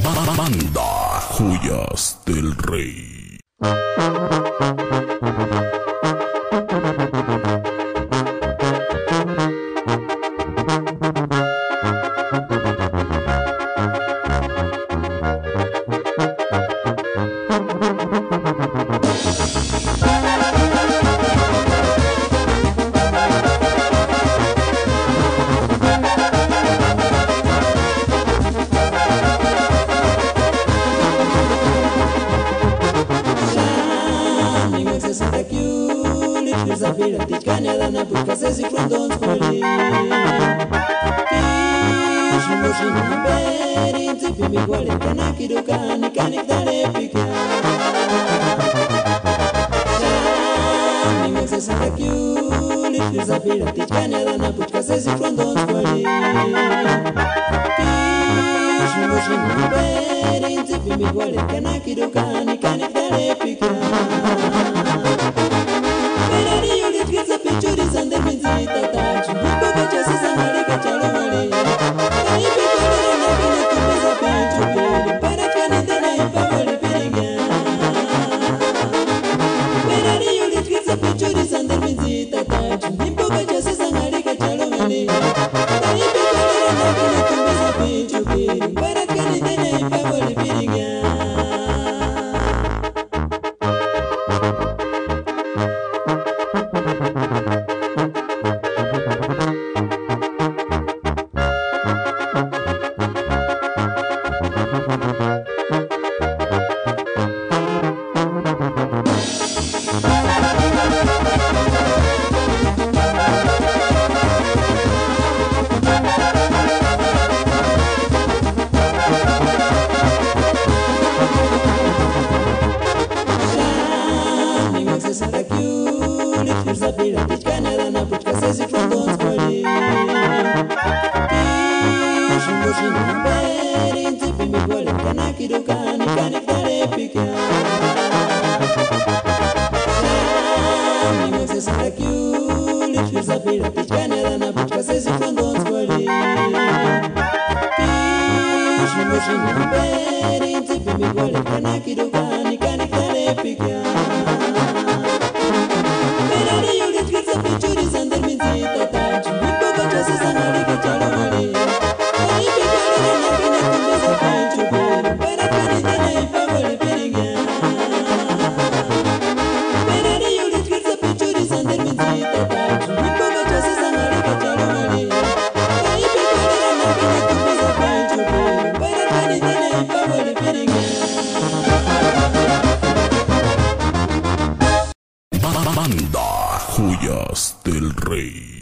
Banda Joyas del Rey. Zabira tikanya dana puka sesi frondons kwali Kishi moshi mberi Nzipi mikwale kana kidukani kani kdale pika Shani ngose saka kyuli Zabira tikanya dana puka sesi frondons kwali Kishi moshi mberi Nzipi mikwale kana kidukani kani kdale pika Pictures and the music that touch me, but I just as I like a child. I be better than a but I can't deny if I were living again. Where are you? Let's get the pictures and the music that touch me, but I just as I like a child. I be better than a but I can't deny if I were living again. Zabira tikanya dana puka sesi frondons kwali Kishi moshi mberi Nzipi mikwale kana kidukani kani kdale pika Shani ngose saka kyuli Zabira tikanya dana puka sesi frondons kwali Kishi moshi mberi Nzipi mikwale kana kidukani kani kdale pika Pictures and the music that touch me, but I just as I like a child. I be better than a but I can't deny if I were living again. Where are you? Let's get the pictures and the music that touch me, but I just as I like a child. I be better than a but I can't deny if I were living again. Banda Joyas del Rey.